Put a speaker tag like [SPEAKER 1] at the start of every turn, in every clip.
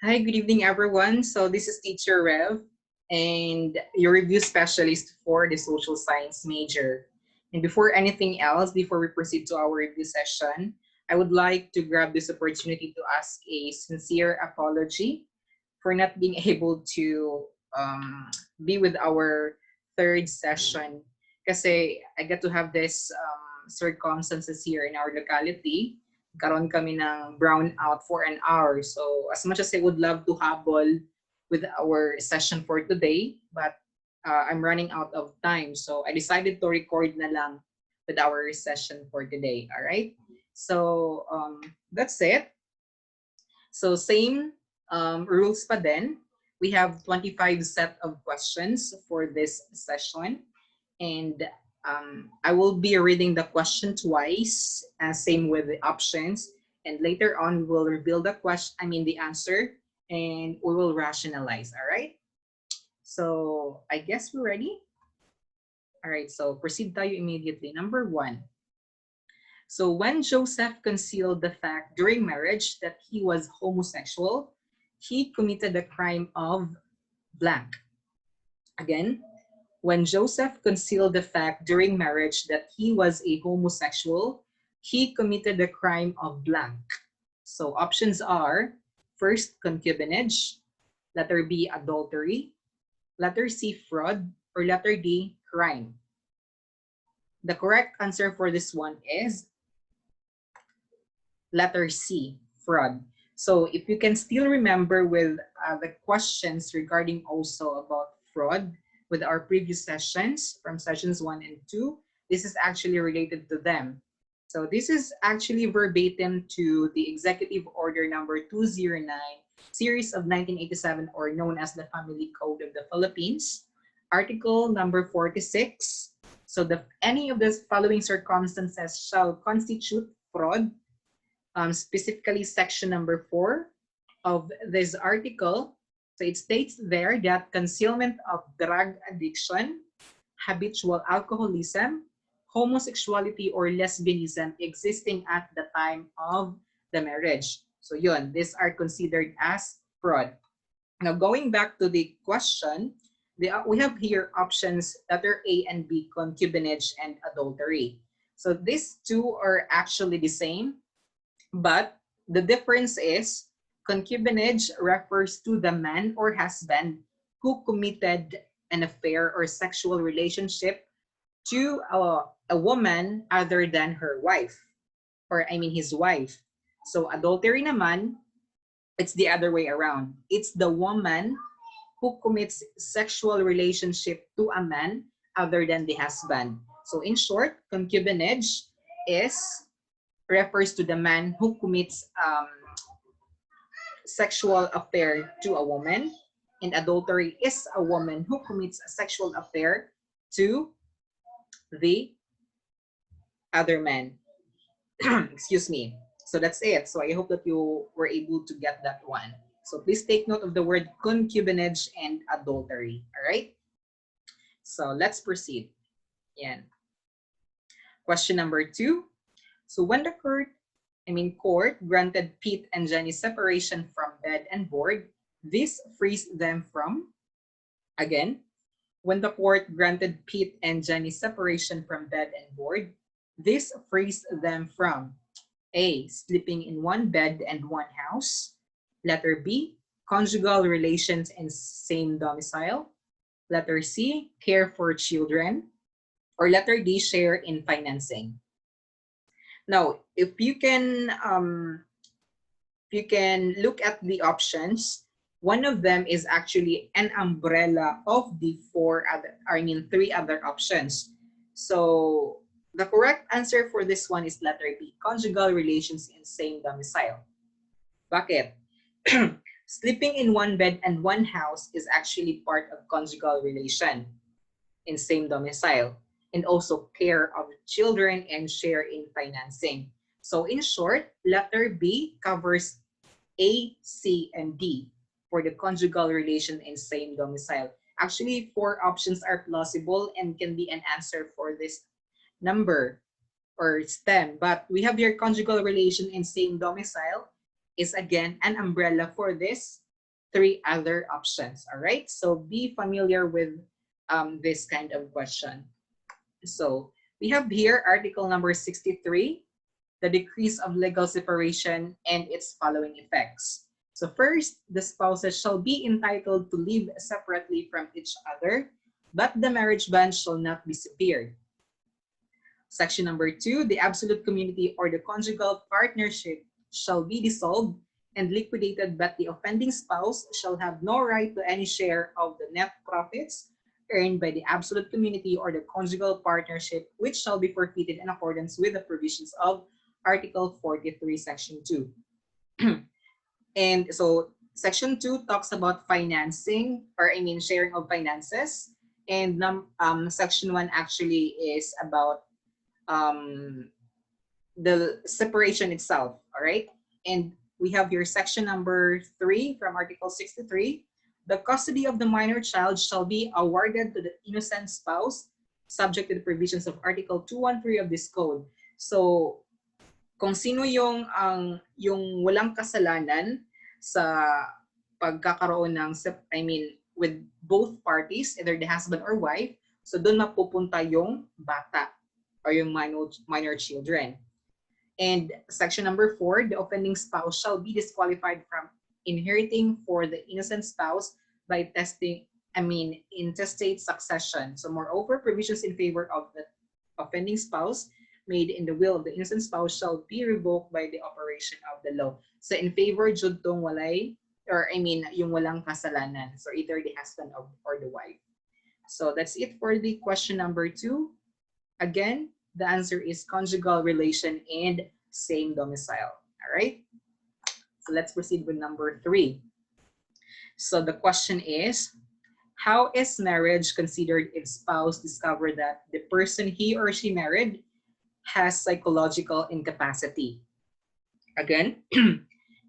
[SPEAKER 1] Hi, good evening, everyone. So this is Teacher Rev and your review specialist for the social science major. And before anything else, before we proceed to our review session, I would like to grab this opportunity to ask a sincere apology for not being able to be with our third session. Kasi I get to have this circumstances here in our locality. Karon kami ng brown out for an hour. So as much as I would love to habol with our session for today, but I'm running out of time. So I decided to record na lang with our session for today. All right. So that's it. So same rules pa din. We have 25 set of questions for this session. And I will be reading the question twice, same with the options. And later on, we'll reveal the question, the answer, and we will rationalize, all right? So I guess we're ready. All right, so proceed tayo immediately. Number 1. So when Joseph concealed the fact during marriage that he was homosexual, he committed the crime of blank. Again, when Joseph concealed the fact during marriage that he was a homosexual, he committed the crime of blank. So options are first, concubinage, letter B, adultery, letter C, fraud, or letter D, crime. The correct answer for this one is letter C, fraud. So if you can still remember with the questions regarding also about fraud with our previous sessions from sessions 1 and 2, this is actually related to them. So this is actually verbatim to the Executive Order number 209, series of 1987, or known as the Family Code of the Philippines, article number 46. So any of the following circumstances shall constitute fraud. Specifically section number 4 of this article. So it states there that concealment of drug addiction, habitual alcoholism, homosexuality, or lesbianism existing at the time of the marriage. So yun, these are considered as fraud. Now going back to the question, we have here options letter A and B, concubinage and adultery. So these two are actually the same. But the difference is concubinage refers to the man or husband who committed an affair or sexual relationship to a woman other than her wife, or his wife. So adultery naman, it's the other way around. It's the woman who commits sexual relationship to a man other than the husband. So in short, concubinage refers to the man who commits sexual affair to a woman, and adultery is a woman who commits a sexual affair to the other man. Excuse me. So that's it. So I hope that you were able to get that one. So please take note of the word concubinage and adultery. All right. So let's proceed. Yan. Question number 2. So when the court granted Pete and Jenny's separation from bed and board, this frees them from, again, when the court granted Pete and Jenny's separation from bed and board, this frees them from A, sleeping in one bed and one house, letter B, conjugal relations in same domicile, letter C, care for children, or letter D, share in financing. Now, if you can look at the options, one of them is actually an umbrella of the three other options. So the correct answer for this one is letter B, conjugal relations in same domicile. Bakit? Sleeping in one bed and one house is actually part of conjugal relation in same domicile, and also care of children and share in financing. So in short, letter B covers A, C, and D for the conjugal relation in same domicile. Actually, 4 options are plausible and can be an answer for this number or STEM, but we have your conjugal relation in same domicile is again an umbrella for this three other options. All right, so be familiar with this kind of question. So we have here article number 63, the decrease of legal separation and its following effects. So first, the spouses shall be entitled to live separately from each other, but the marriage ban shall not be severed. Section number 2, the absolute community or the conjugal partnership shall be dissolved and liquidated, but the offending spouse shall have no right to any share of the net profits earned by the absolute community or the conjugal partnership, which shall be forfeited in accordance with the provisions of Article 43, Section 2. And so Section 2 talks about financing, or I mean sharing of finances. And Section 1 actually is about the separation itself, all right? And we have here section number 3 from Article 63. The custody of the minor child shall be awarded to the innocent spouse, subject to the provisions of Article 213 of this code. So, kung sino yung walang kasalanan sa pagkakaroon ng, with both parties, either the husband or wife, so doon mapupunta yung bata or yung minor children. And section number 4, the offending spouse shall be disqualified from inheriting for the innocent spouse by intestate succession. So moreover, provisions in favor of the offending spouse made in the will of the innocent spouse shall be revoked by the operation of the law. So in favor, jud tong walay, or yung walang kasalanan. So either the husband or the wife. So that's it for the question number 2. Again, the answer is conjugal relation and same domicile. All right. So let's proceed with number 3. So the question is, how is marriage considered if spouse discover that the person he or she married has psychological incapacity? Again,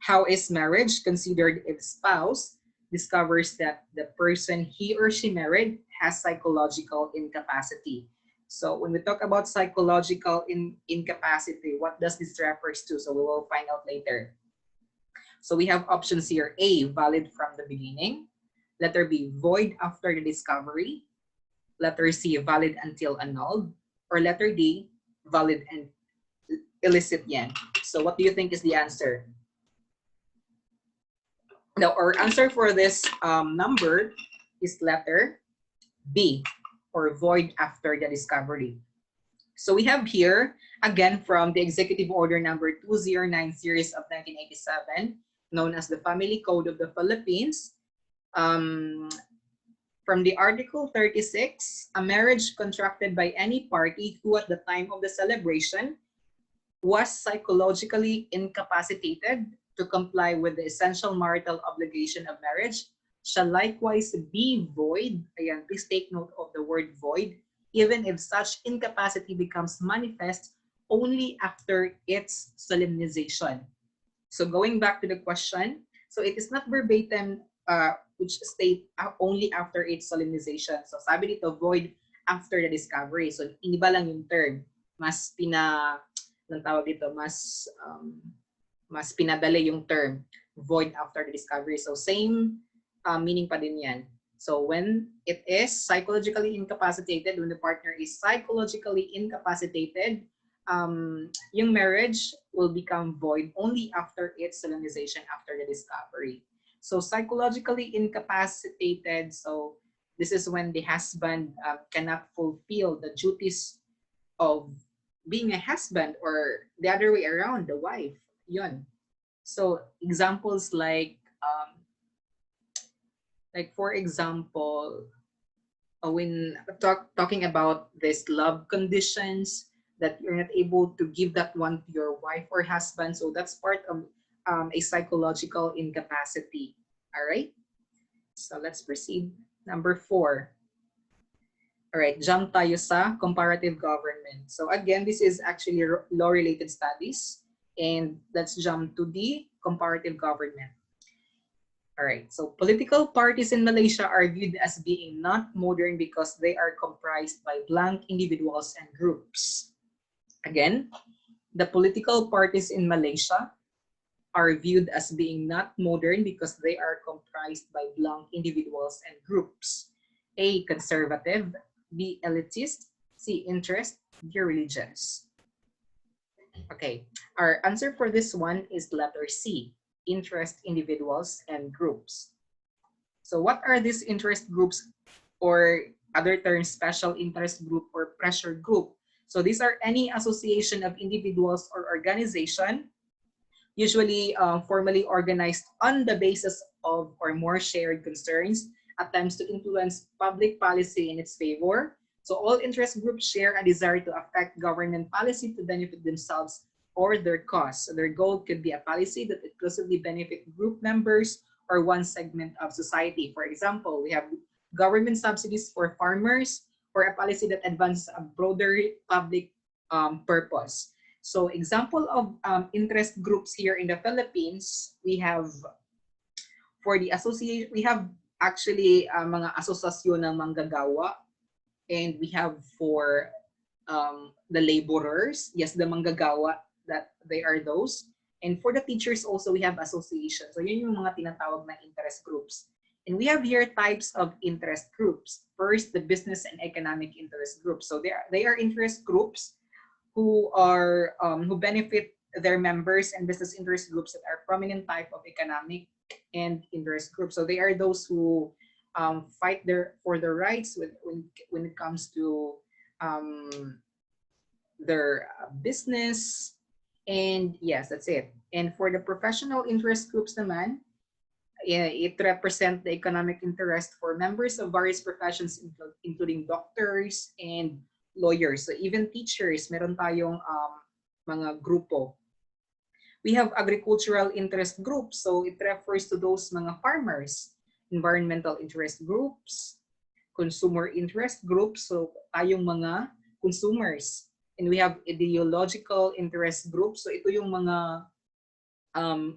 [SPEAKER 1] how is marriage considered if spouse discovers that the person he or she married has psychological incapacity? So when we talk about psychological incapacity, what does this refers to? So we will find out later. So we have options here. A, valid from the beginning. Letter B, void after the discovery. Letter C, valid until annulled. Or letter D, valid and illicit yan. So what do you think is the answer? Now, our answer for this number is letter B, or void after the discovery. So we have here, again, from the Executive Order number 209 series of 1987, known as the Family Code of the Philippines. From the Article 36, a marriage contracted by any party who at the time of the celebration was psychologically incapacitated to comply with the essential marital obligation of marriage shall likewise be void. Ayan, please take note of the word void, even if such incapacity becomes manifest only after its solemnization. So going back to the question, so it is not verbatim which state only after its solemnization. So sabi dito, void after the discovery. So hindi ba lang yung term, mas mas pinadali yung term, void after the discovery. So same meaning pa din yan. So when it is psychologically incapacitated, when the partner is psychologically incapacitated, yung marriage will become void only after its solemnization, after the discovery. So psychologically incapacitated, so this is when the husband cannot fulfill the duties of being a husband, or the other way around, the wife. Yun. So examples like for example, when talking about this love conditions, that you're not able to give that one to your wife or husband, so that's part of a psychological incapacity. All right, so let's proceed. Number 4. All right, jump tayo sa comparative government. So again, this is actually law-related studies, and let's jump to the comparative government. All right, so political parties in Malaysia are viewed as being not modern because they are comprised by blank individuals and groups. Again, the political parties in Malaysia are viewed as being not modern because they are comprised by blank individuals and groups. A, conservative. B, elitist. C, interest. D, religious. Okay, our answer for this one is letter C, interest, individuals, and groups. So what are these interest groups, or other terms, special interest group or pressure group? So these are any association of individuals or organization, usually formally organized on the basis of or more shared concerns, attempts to influence public policy in its favor. So all interest groups share a desire to affect government policy to benefit themselves or their cause. So their goal could be a policy that exclusively benefit group members or one segment of society. For example, we have government subsidies for farmers, or a policy that advances a broader public purpose. So example of interest groups here in the Philippines, we have for the association, we have actually mga asosasyon ng manggagawa, and we have for the laborers, yes, the manggagawa, that they are those. And for the teachers also, we have associations. So yun yung mga tinatawag na interest groups. And we have here types of interest groups. First, the business and economic interest groups. So they are interest groups who are who benefit their members and business interest groups that are prominent type of economic and interest groups. So they are those who fight for their rights when it comes to their business. And yes, that's it. And for the professional interest groups naman, it represents the economic interest for members of various professions, including doctors and lawyers. So even teachers, meron tayong mga grupo. We have agricultural interest groups. So it refers to those mga farmers, environmental interest groups, consumer interest groups. So tayong mga consumers. And we have ideological interest groups. So ito yung mga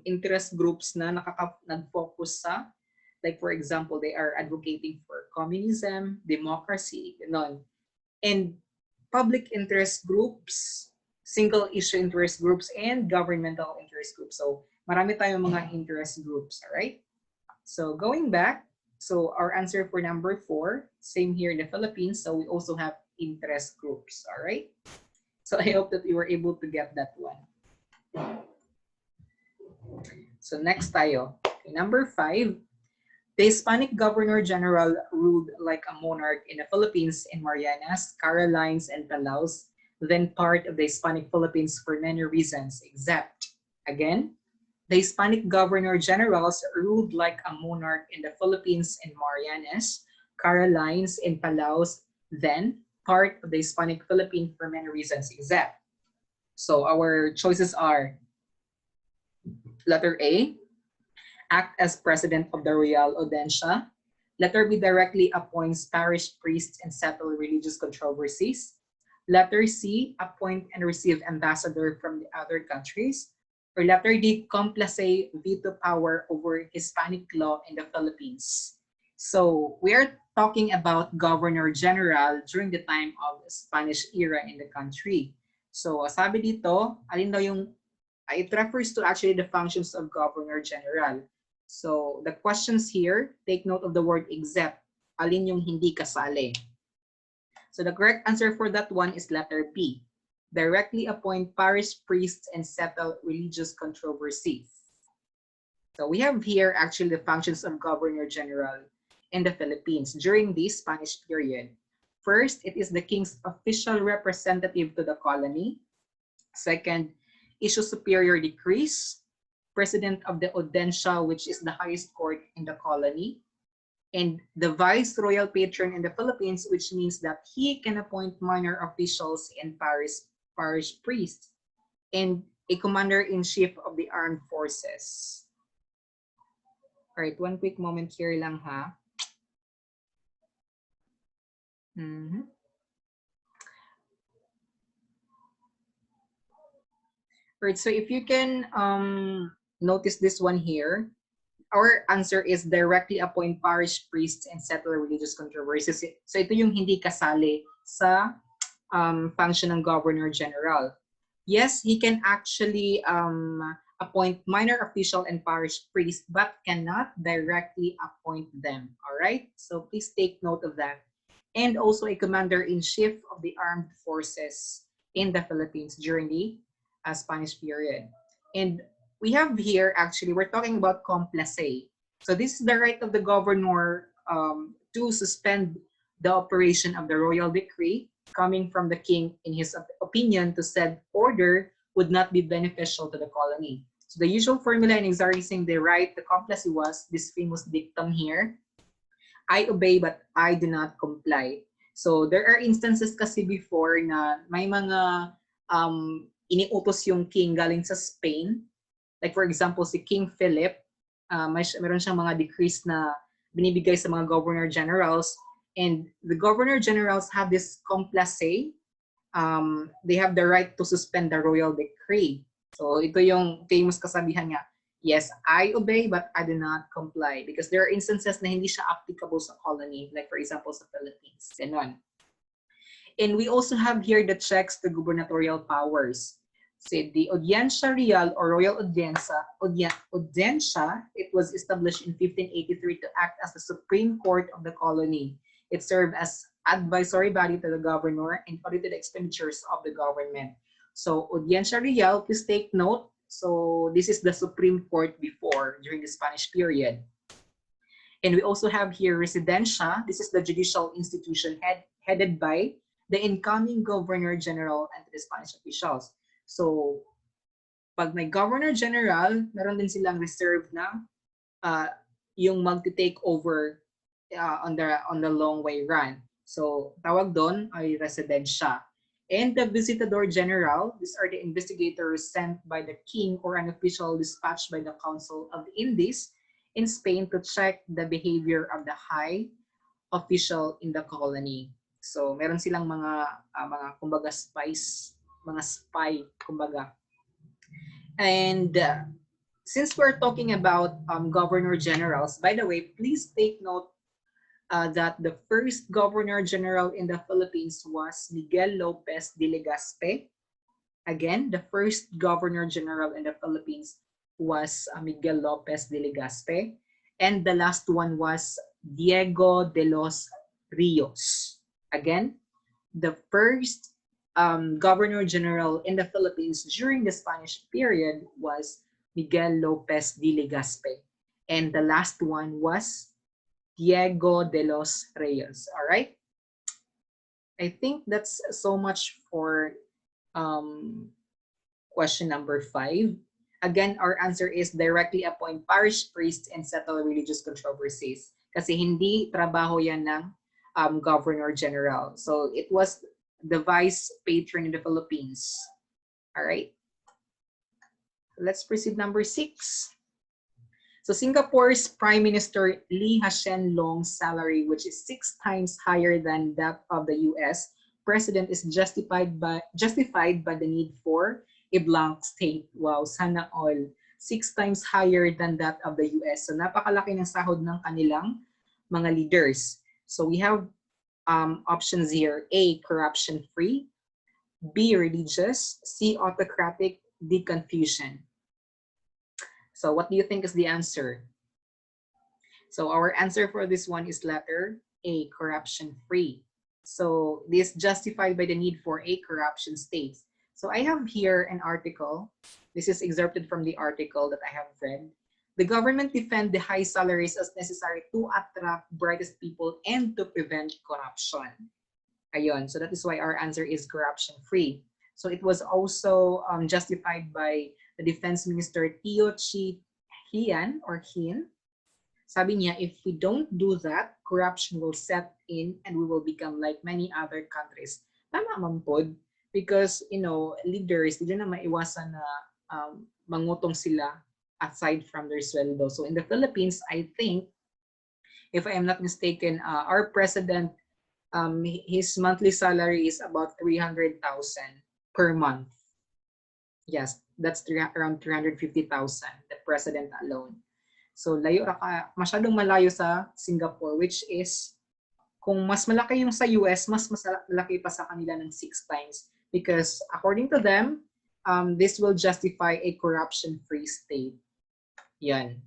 [SPEAKER 1] interest groups na nag-focus sa, like for example, they are advocating for communism, democracy, ganon. And public interest groups, single issue interest groups, and governmental interest groups. So marami tayong mga interest groups, all right? So going back, so our answer for number 4, same here in the Philippines. So we also have interest groups, all right? So I hope that you were able to get that one. So next tayo, okay, number 5, the Hispanic Governor General ruled like a monarch in the Philippines and Marianas, Carolines, and Palaos, then part of the Hispanic Philippines for many reasons, except, again, the Hispanic Governor Generals ruled like a monarch in the Philippines and Marianas, Carolines, and Palaos, then part of the Hispanic Philippines for many reasons, except. So our choices are letter A, act as president of the Royal Audiencia. Letter B, directly appoints parish priests and settle religious controversies. Letter C, appoint and receive ambassador from the other countries. Or letter D, complace veto power over Hispanic law in the Philippines. So we are talking about Governor General during the time of the Spanish era in the country. So sabi dito, alin daw yung, it refers to actually the functions of Governor General. So the questions here, take note of the word except. Alin yung hindi kasali? So the correct answer for that one is letter B. Directly appoint parish priests and settle religious controversies. So we have here actually the functions of Governor General in the Philippines during the Spanish period. First, it is the king's official representative to the colony. Second, issue superior decrees, president of the Audiencia, which is the highest court in the colony, and the vice-royal patron in the Philippines, which means that he can appoint minor officials and parish priests, and a commander-in-chief of the armed forces. All right, one quick moment here lang ha. Right, so if you can notice this one here, our answer is directly appoint parish priests and settle religious controversies. So ito yung hindi kasali sa function ng Governor General. Yes, he can actually appoint minor official and parish priest, but cannot directly appoint them. All right? So please take note of that. And also a commander-in-chief of the armed forces in the Philippines during the Spanish period. And we have here, actually, we're talking about complace. So this is the right of the governor to suspend the operation of the royal decree coming from the king in his opinion to said order would not be beneficial to the colony. So the usual formula in exercising the right to complace was this famous dictum here: I obey but I do not comply. So there are instances kasi before na may mga iniutos yung king galing sa Spain. Like for example, si King Philip, meron siyang mga decrees na binibigay sa mga governor generals, and the governor generals have this complace. They have the right to suspend the royal decree. So ito yung famous kasabihan niya, yes, I obey but I do not comply, because there are instances na hindi siya applicable sa colony, like for example sa Philippines. Ganon. And we also have here the checks to gubernatorial powers. So the Audiencia Real or Royal Audiencia, it was established in 1583 to act as the Supreme Court of the colony. It served as advisory body to the governor and audited expenditures of the government. So Audiencia Real, please take note. So this is the Supreme Court before, during the Spanish period. And we also have here Residencia. This is the judicial institution headed by the incoming Governor General and the Spanish officials. So pag may Governor General, meron din silang reserve na yung magti-take over on the long way run. So tawag doon ay Residencia. And the Visitador General, these are the investigators sent by the king or an official dispatched by the Council of the Indies in Spain to check the behavior of the high official in the colony. So meron silang mga kumbaga spies, mga spy kumbaga. And since we're talking about governor generals, by the way, please take note that the first Governor General in the Philippines was Miguel Lopez de Legazpi. Again, the first Governor General in the Philippines was Miguel Lopez de Legazpi. And the last one was Diego de los Rios. Again, the first Governor General in the Philippines during the Spanish period was Miguel Lopez de Legazpi. And the last one was Diego de los Reyes. All right. I think that's so much for question number 5. Again, our answer is directly appoint parish priests and settle religious controversies. Kasi hindi trabaho yan ng Governor General. So it was the vice patron in the Philippines. All right. Let's proceed number 6. So Singapore's Prime Minister Lee Hsien Loong's salary, which is 6 times higher than that of the US president, is justified by the need for a blank state. Wow, sana all. 6 times higher than that of the US. So napakalaki ng sahod ng kanilang mga leaders. So we have options here: A, corruption-free; B, religious; C, autocratic; D, confusion. So what do you think is the answer? So our answer for this one is letter A, corruption-free. So this justified by the need for a corruption state. So I have here an article. This is excerpted from the article that I have read. The government defend the high salaries as necessary to attract brightest people and to prevent corruption. Ayun. So that is why our answer is corruption-free. So it was also justified by the Defense Minister Tio Hian. Sabi niya, if we don't do that, corruption will set in and we will become like many other countries. Tama man pod, because leaders, hindi na maiwasan na mangutong sila aside from their sweldo. So in the Philippines, I think, if I am not mistaken, our president, his monthly salary is about 300,000 per month. Yes, that's around 350,000, the president alone. So masyadong malayo sa Singapore, which is, kung mas malaki yung sa US, mas malaki pa sa kanila ng 6 times. Because according to them, this will justify a corruption-free state. Yan.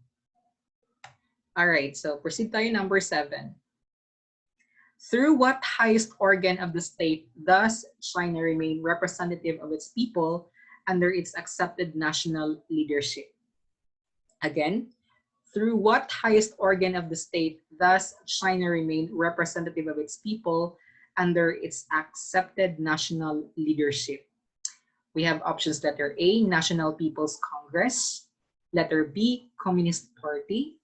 [SPEAKER 1] All right, so proceed tayo number 7. Through what highest organ of the state does China remain representative of its people under its accepted national leadership? Again, through what highest organ of the state does China remain representative of its people under its accepted national leadership? We have options letter A, National People's Congress, letter B, Communist Party,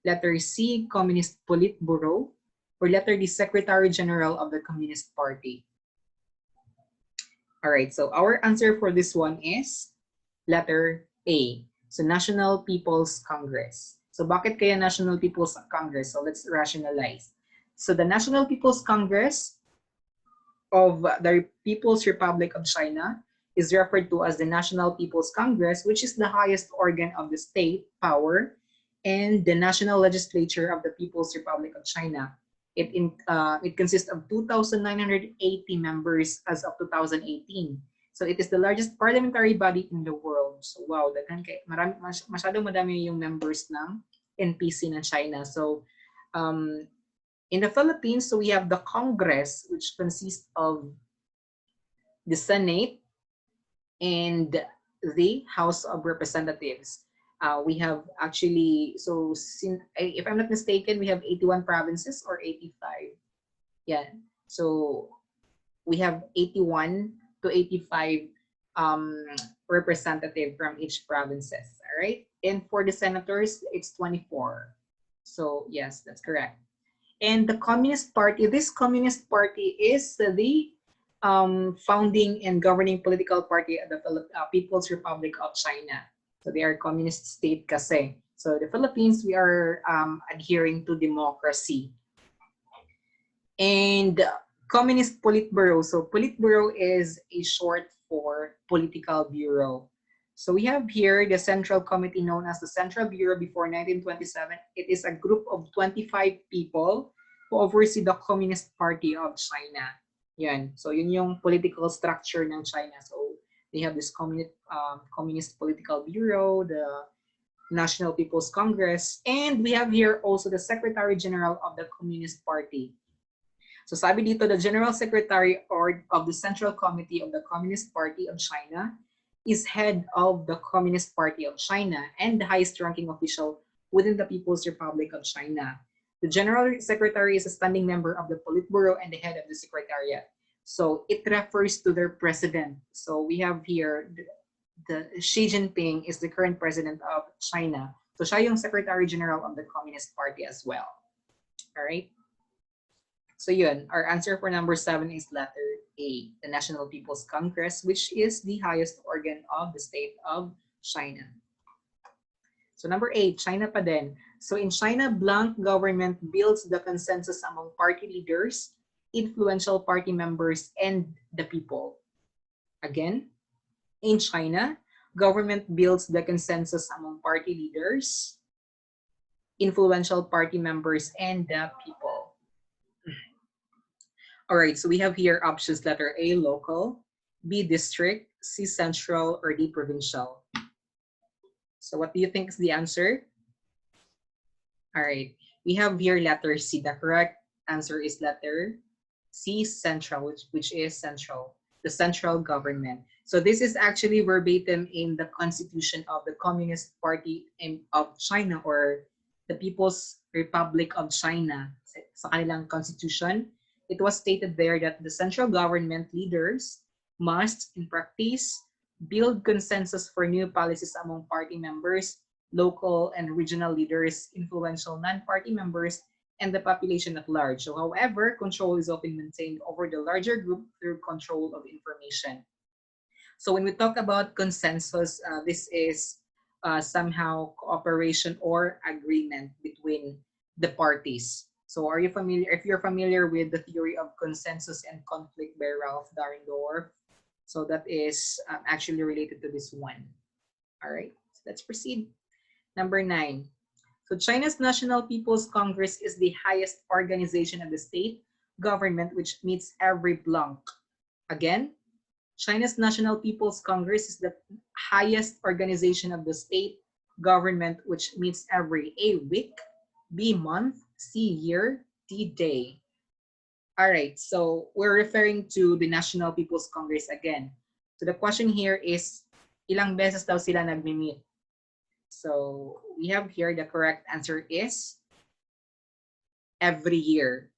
[SPEAKER 1] letter C, Communist Politburo, or letter D, Secretary General of the Communist Party. All right, so our answer for this one is letter A. So National People's Congress. So bakit kaya National People's Congress? So let's rationalize. So the National People's Congress of the People's Republic of China is referred to as the National People's Congress, which is the highest organ of the state power, and the national legislature of the People's Republic of China. It consists of 2,980 members as of 2018. So it is the largest parliamentary body in the world. So wow, masyado madami yung members ng NPC ng China. So in the Philippines, so we have the Congress, which consists of the Senate and the House of Representatives. We have actually, so if I'm not mistaken, we have 81 provinces or 85. Yeah, so we have 81 to 85 representative from each provinces, all right? And for the senators, it's 24. So yes, that's correct. And the Communist Party, this Communist Party is the founding and governing political party of the People's Republic of China. So they are communist state kasi. So the Philippines, we are adhering to democracy. And Communist Politburo. So Politburo is a short for Political Bureau. So we have here the Central Committee known as the Central Bureau before 1927. It is a group of 25 people who oversee the Communist Party of China. Yan. So yun yung political structure ng China. So they have this Communist Political Bureau, the National People's Congress, and we have here also the Secretary General of the Communist Party. So sabi dito, the General Secretary of the Central Committee of the Communist Party of China is head of the Communist Party of China and the highest ranking official within the People's Republic of China. The General Secretary is a standing member of the Politburo and the head of the Secretariat. So it refers to their president. So we have here the Xi Jinping is the current president of China. So siya yung Secretary General of the Communist Party as well. All right. So yun, our answer for number 7 is letter A, the National People's Congress, which is the highest organ of the state of China. So number 8, China pa din. So in China, blank government builds the consensus among party leaders, influential party members, and the people. Again, in China, government builds the consensus among party leaders, influential party members, and the people. All right, so we have here options letter A, local, B, district, C, central, or D, provincial. So what do you think is the answer? All right, we have here letter C. The correct answer is letter C, central, which is central, the central government. So this is actually verbatim in the constitution of the Communist Party of China, or the People's Republic of China. Sa kanilang constitution, it was stated there that the central government leaders must, in practice, build consensus for new policies among party members, local and regional leaders, influential non-party members, and the population at large. So, however, control is often maintained over the larger group through control of information. So when we talk about consensus, this is somehow cooperation or agreement between the parties. So are you familiar, if you're familiar with the theory of consensus and conflict by Ralph Dahrendorf? So that is actually related to this one. All right, so let's proceed. Number 9. So China's National People's Congress is the highest organization of the state government, which meets every block. Again, China's National People's Congress is the highest organization of the state government, which meets every A, week, B, month, C, year, D, day. All right, so we're referring to the National People's Congress again. So the question here is, ilang beses daw sila nagmi-meet? So we have here the correct answer is every year.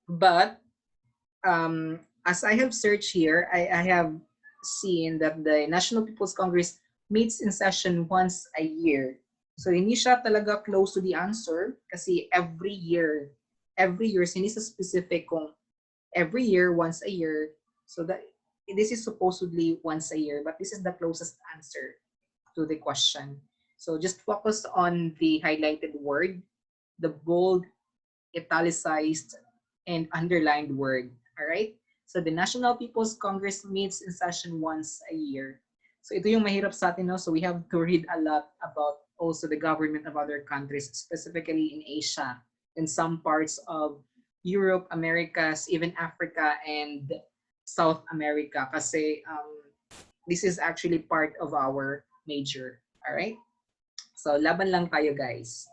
[SPEAKER 1] But as I have searched here, I have seen that the National People's Congress meets in session once a year. So hindi siya talaga close to the answer kasi every year, hindi sa specific kung every year, once a year. So that this is supposedly once a year, but this is the closest answer to the question. So just focus on the highlighted word, the bold, italicized, and underlined word. All right? So the National People's Congress meets in session once a year. So ito yung mahirap sa atin, no? So we have to read a lot about also the government of other countries, specifically in Asia, in some parts of Europe, Americas, even Africa, and South America. Kasi this is actually part of our major. All right? So laban lang tayo, guys.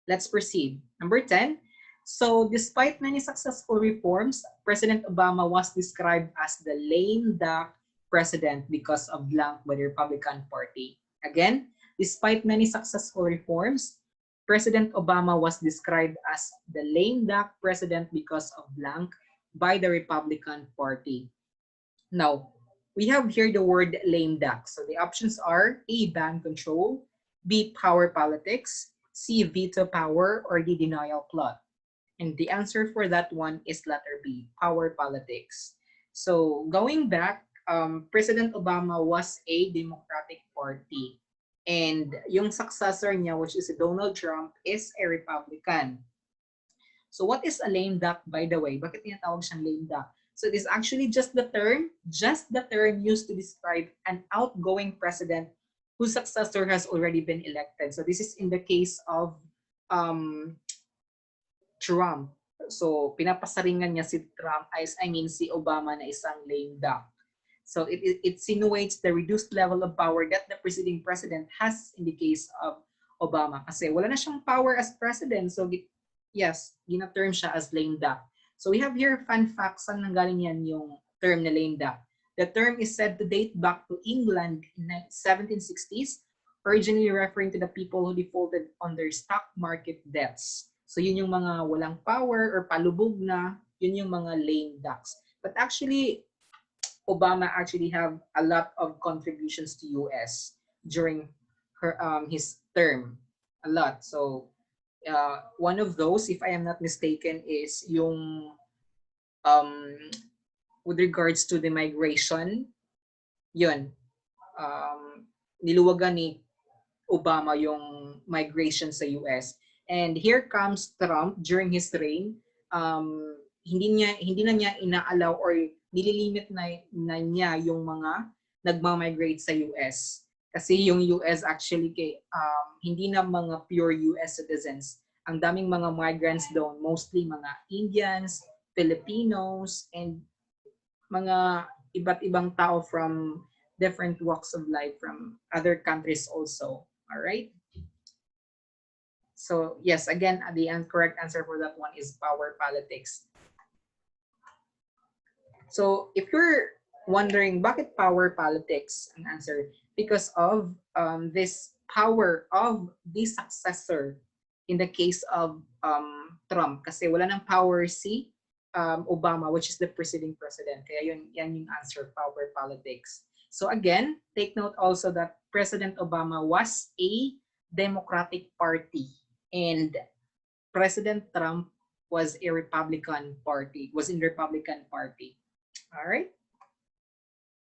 [SPEAKER 1] Let's proceed. Number 10. So despite many successful reforms, President Obama was described as the lame duck president because of blank by the Republican Party. Again, despite many successful reforms, President Obama was described as the lame duck president because of blank by the Republican Party. Now, we have here the word lame duck. So the options are A, ban control, B, power politics, C, veto power, or D, denial plot. And the answer for that one is letter B, power politics. So going back, President Obama was a Democratic Party. And yung successor niya, which is Donald Trump, is a Republican. So what is a lame duck, by the way? Bakit tinatawag siyang lame duck? So it is actually just the term used to describe an outgoing president whose successor has already been elected. So this is in the case of Trump. So pinapasaringan niya si Trump, si Obama na isang lame duck. So it insinuates the reduced level of power that the preceding president has in the case of Obama. Kasi wala na siyang power as president. So yes, gina-term siya as lame duck. So we have here fun facts. Saan nanggaling yan yung term na lame duck? The term is said to date back to England in the 1760s, originally referring to the people who defaulted on their stock market debts. So yun yung mga walang power or palubog na, yun yung mga lame ducks. But actually, Obama actually have a lot of contributions to US during his term. A lot. So one of those, if I am not mistaken, is yung with regards to the migration, yun, niluwagan ni Obama yung migration sa US. And here comes Trump during his reign. Hindi na niya inaalaw or nililimit na niya yung mga nagma-migrate sa US. Kasi yung US actually hindi na mga pure US citizens. Ang daming mga migrants doon, mostly mga Indians, Filipinos, and mga iba't ibang tao from different walks of life from other countries also. All right? So yes, again, the correct answer for that one is power politics. So if you're wondering bakit power politics, an answer, because of this power of the successor in the case of Trump. Kasi wala ng power si Obama, which is the preceding president. Kaya yan yung answer, power politics. So again, take note also that President Obama was a Democratic Party and President Trump was in Republican Party. All right?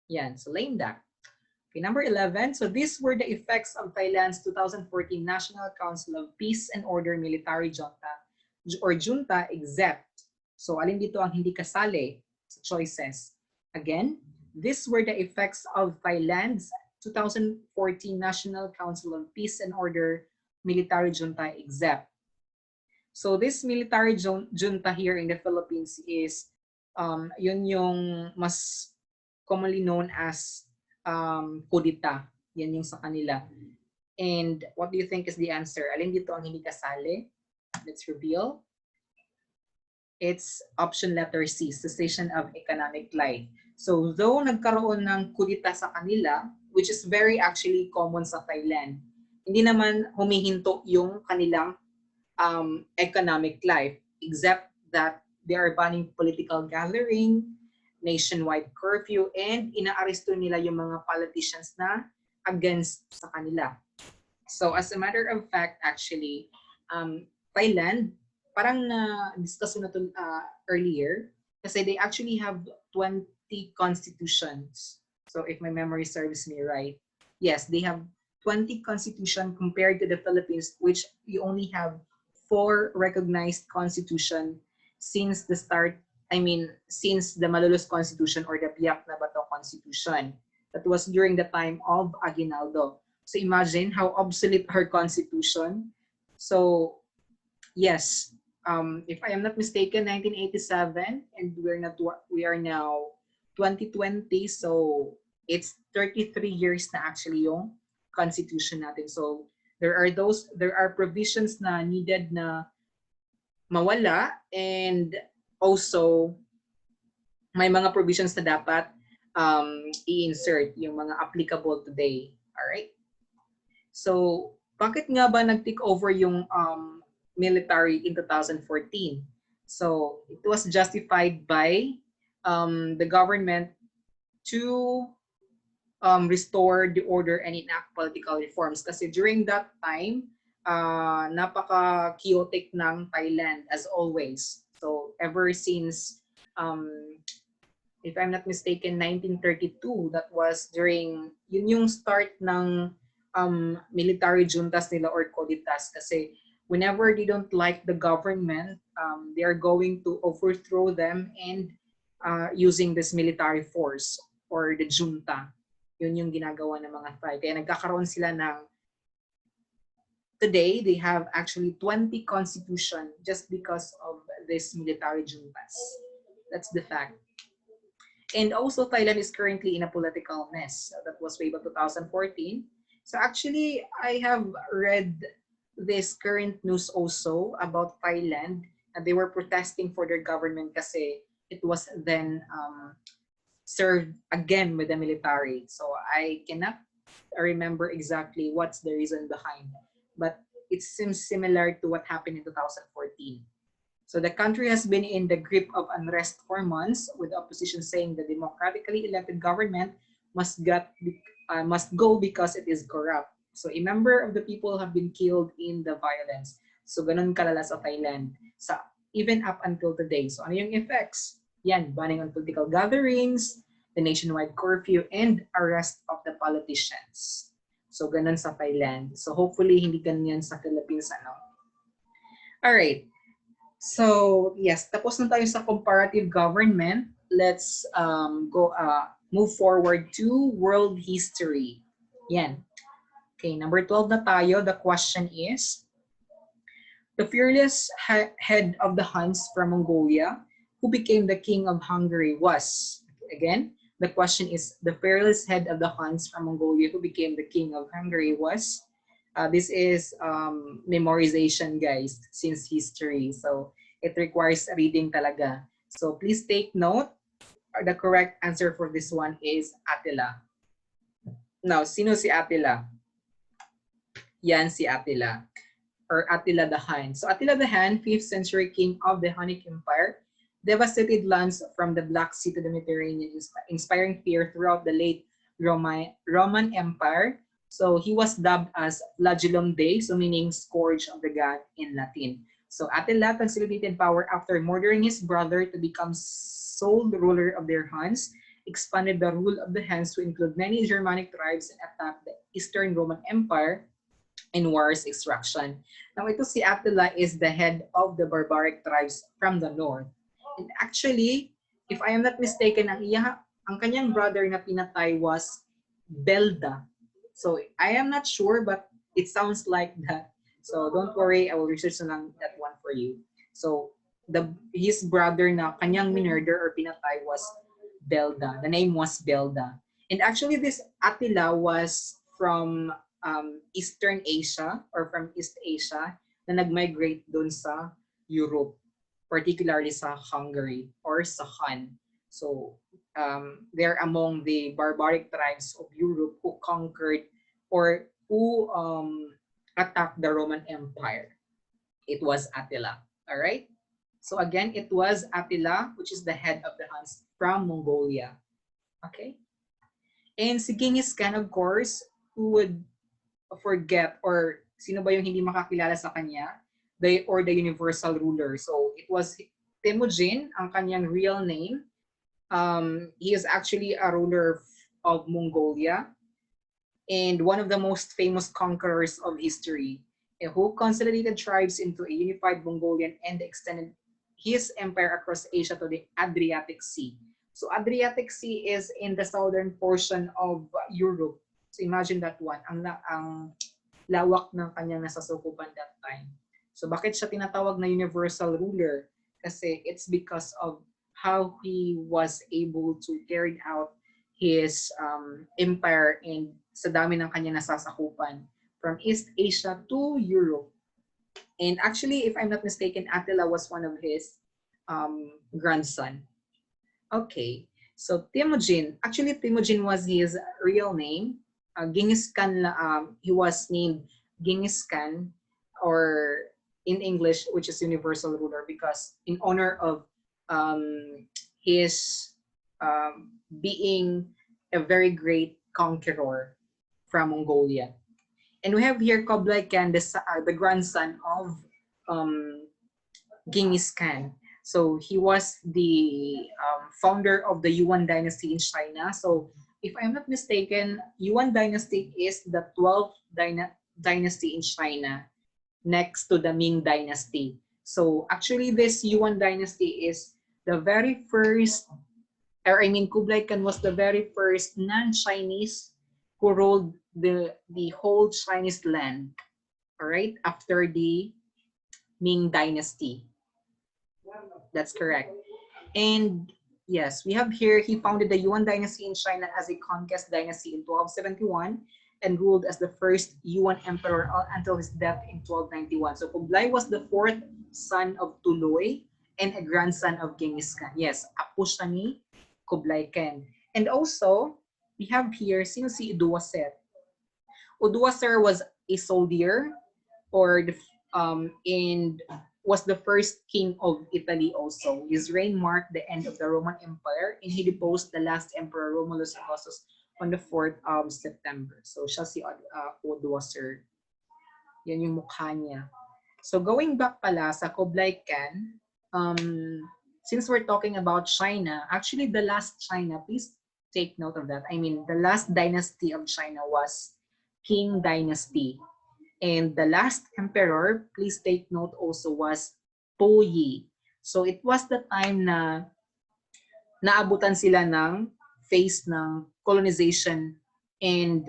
[SPEAKER 1] Yan, so lame duck. Okay, number 11. So these were the effects of Thailand's 2014 National Council of Peace and Order Military Junta except. So alin dito ang hindi kasali sa choices? Again, these were the effects of Thailand's 2014 National Council of Peace and Order Military Junta except. So this military junta here in the Philippines is yun yung mas commonly known as kudita. Yan yung sa kanila. And what do you think is the answer? Alin dito ang hindi kasali? Let's reveal. It's option letter C, cessation of economic life. So though nagkaroon ng kudita sa kanila, which is very actually common sa Thailand, hindi naman humihinto yung kanilang economic life, except that they are banning political gathering, nationwide curfew, and inaaresto nila yung mga politicians na against sa kanila. So as a matter of fact, actually, Thailand, parang na-discuss na ito earlier, kasi they actually have 20 constitutions. So if my memory serves me right, yes, they have 20 constitution compared to the Philippines, which you only have 4 recognized constitution since the start, since the Malolos Constitution or the Biak na Bato Constitution. That was during the time of Aguinaldo. So imagine how obsolete our constitution. So yes, if I am not mistaken, 1987, and we are now 2020. So it's 33 years na actually yung constitution natin. So there are provisions na needed na mawala, and also may mga provisions na dapat i-insert yung mga applicable today. All right? So, bakit nga ba nag-take over yung military in 2014? So, it was justified by the government to restore the order and enact political reforms. Kasi during that time, napaka-chaotic ng Thailand as always. So, ever since, if I'm not mistaken, 1932, that was during, yun yung start ng military juntas nila or koditas, kasi whenever they don't like the government, they are going to overthrow them and using this military force or the junta. Yun yung ginagawa ng mga Thai. Kaya nagkakaroon sila ng, today they have actually 20 constitution just because of this military juntas. That's the fact. And also Thailand is currently in a political mess. That was way back 2014. So actually, I have read this current news also about Thailand, and they were protesting for their government kasi it was then served again with the military. So I cannot remember exactly what's the reason behind, but it seems similar to what happened in 2014. So the country has been in the grip of unrest for months, with the opposition saying the democratically elected government must go because it is corrupt. So a member of the people have been killed in the violence. So ganun kalala sa Thailand, even up until today. So ano yung effects? Yan, banning on political gatherings, the nationwide curfew, and arrest of the politicians. So ganun sa Thailand. So hopefully hindi ganyan sa Philippines. Alright. So yes, tapos na tayo sa comparative government. Let's move forward to world history. Yan. Okay, number 12 na tayo. The question is, the fearless head of the Huns from Mongolia, who became the king of Hungary, was, again, the question is, the fearless head of the Huns from Mongolia, who became the king of Hungary, was, this is memorization, guys, since history. So it requires reading talaga. So please take note. The correct answer for this one is Attila. Now, sino si Attila? Yan si Attila, or Attila the Hun. So Attila the Hun, 5th century king of the Hunnic Empire, devastated lands from the Black Sea to the Mediterranean, inspiring fear throughout the late Roman Empire. So he was dubbed as Flagellum Dei, so meaning scourge of the god in Latin. So Attila consolidated power after murdering his brother to become sole ruler of their Huns, expanded the rule of the Huns to include many Germanic tribes, and attacked the Eastern Roman Empire in war's extraction. Now, ito si Attila is the head of the barbaric tribes from the north. And actually, if I am not mistaken, ang kanyang brother na pinatay was Belda. So I am not sure, but it sounds like that. So don't worry, I will research na lang that one for you. So his brother na kanyang minurder or pinatay was Belda. The name was Belda. And actually, this Attila was from Eastern Asia or from East Asia na nag-migrate dun sa Europe, particularly sa Hungary or sa Han. So they're among the barbaric tribes of Europe who conquered or who attacked the Roman Empire. It was Attila. All right. So again, it was Attila, which is the head of the Huns from Mongolia. Okay. And si Genghis Khan, of course, who would forget or sino ba yung hindi makakilala sa kanya? The universal ruler. So it was Temujin, ang kanyang real name. He is actually a ruler of Mongolia and one of the most famous conquerors of history, who consolidated tribes into a unified Mongolian and extended his empire across Asia to the Adriatic Sea. So Adriatic Sea is in the southern portion of Europe. So imagine that one, ang lawak ng kanyang nasasakupan that time. So bakit siya tinatawag na universal ruler? Kasi it's because of how he was able to carry out his empire and sa dami ng kanyang nasasakupan from East Asia to Europe. And actually, if I'm not mistaken, Attila was one of his grandson. Okay, so Temujin. Actually, Temujin was his real name. Genghis Khan, he was named Genghis Khan, or in English, which is universal ruler, because in honor of his being a very great conqueror from Mongolia. And we have here Kublai Khan, the grandson of Genghis Khan. So he was the founder of the Yuan dynasty in China. So if I'm not mistaken, Yuan dynasty is the 12th dynasty in China next to the Ming dynasty. So actually this Yuan dynasty is the very first, or I mean Kublai Khan was the very first non-Chinese who ruled the whole Chinese land, all right, after the Ming dynasty. That's correct. And yes, we have here, he founded the Yuan dynasty in China as a conquest dynasty in 1271 and ruled as the first Yuan emperor until his death in 1291. So Kublai was the fourth son of Tuloy and a grandson of Genghis Khan. Yes, apo siya ni Kublai Khan. And also, we have here, sino si Uduacer? Uduacer was a soldier or and was the first king of Italy also. His reign marked the end of the Roman Empire and he deposed the last emperor Romulus Augustus on the 4th of September. So siya si Odoacer. Yan yung mukha niya. So going back pala sa Kublai Khan, since we're talking about China, actually the last China, please take note of that. I mean, the last dynasty of China was Qing dynasty. And the last emperor, please take note also, was Po Yi. So it was the time na naabutan sila ng phase ng colonization and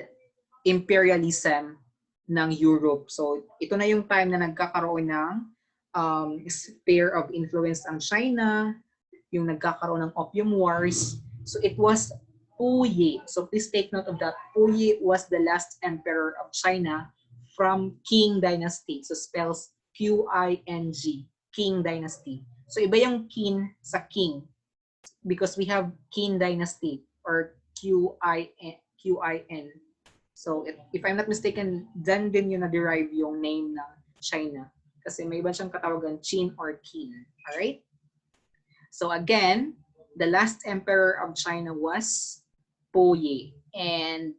[SPEAKER 1] imperialism ng Europe. So ito na yung time na nagkakaroon ng sphere of influence ang China, yung nagkakaroon ng Opium Wars. So it was Po Yi. So please take note of that. Po Yi was the last emperor of China from Qing dynasty. So spells Q-I-N-G, Qing dynasty. So iba yung Qin sa King because we have Qin dynasty or Q-I-N. So if I'm not mistaken, then din yun na-derive yung name ng China. Kasi may iba siyang katawagan, Qin or Qin. Alright? So again, the last emperor of China was Po Yi. And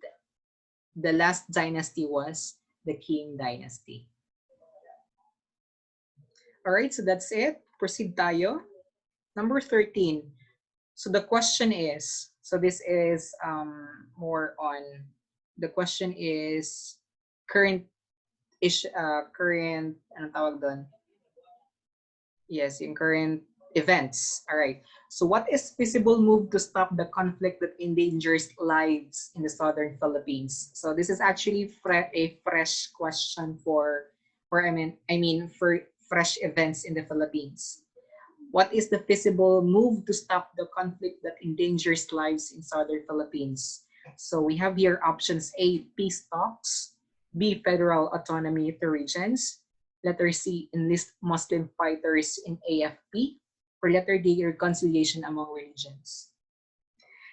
[SPEAKER 1] the last dynasty was the Qing dynasty. Alright, so that's it. Proceed tayo. Number 13. So the question is, so this is more on, the question is current, anong tawag doon? Yes, yung current events. All right. So what is feasible move to stop the conflict that endangers lives in the southern Philippines? So this is actually a fresh question for fresh events in the Philippines. What is the feasible move to stop the conflict that endangers lives in southern Philippines? So we have here options A, peace talks, B, federal autonomy to regions, letter C, enlist Muslim fighters in AFP, or letter D, reconciliation among religions.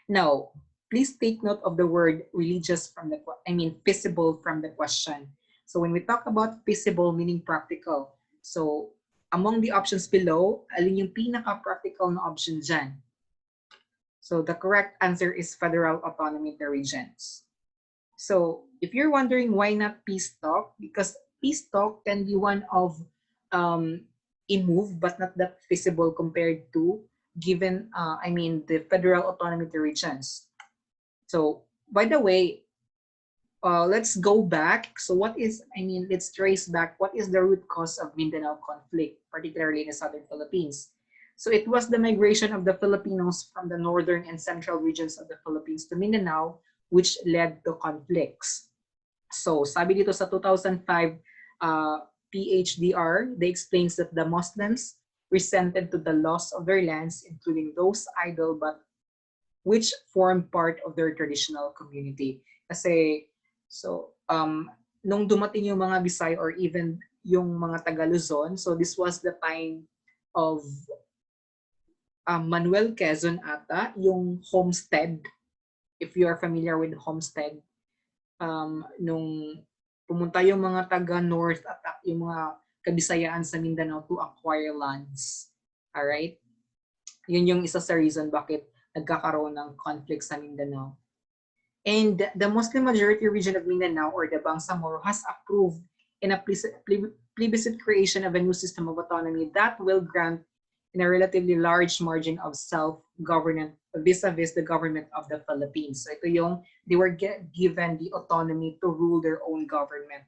[SPEAKER 1] Now, please take note of the word religious from the, feasible from the question. So when we talk about feasible, meaning practical, so among the options below, alin yung pinaka-practical na option dyan? So the correct answer is federal autonomy to regions. So if you're wondering why not peace talk, because peace talk can be one of a move, but not that feasible compared to given, the federal autonomy to regions. So by the way, let's go back. So let's trace back what is the root cause of Mindanao conflict, particularly in the southern Philippines. So it was the migration of the Filipinos from the northern and central regions of the Philippines to Mindanao, which led to conflicts. So sabi dito sa 2005 PHDR, they explains that the Muslims resented to the loss of their lands, including those idle but which formed part of their traditional community. Kasi, nung dumating yung mga Bisaya or even yung mga taga Luzon, so this was the time of Manuel Quezon ata, yung homestead, if you are familiar with homestead, nung pumunta yung mga taga North at yung mga kabisayaan sa Mindanao to acquire lands. Alright? Yun yung isa sa reason bakit nagkakaroon ng conflict sa Mindanao. And the Muslim majority region of Mindanao, or the Bangsamoro, has approved in a plebiscite creation of a new system of autonomy that will grant in a relatively large margin of self-government vis-a-vis the government of the Philippines. So ito yung, they were given the autonomy to rule their own government.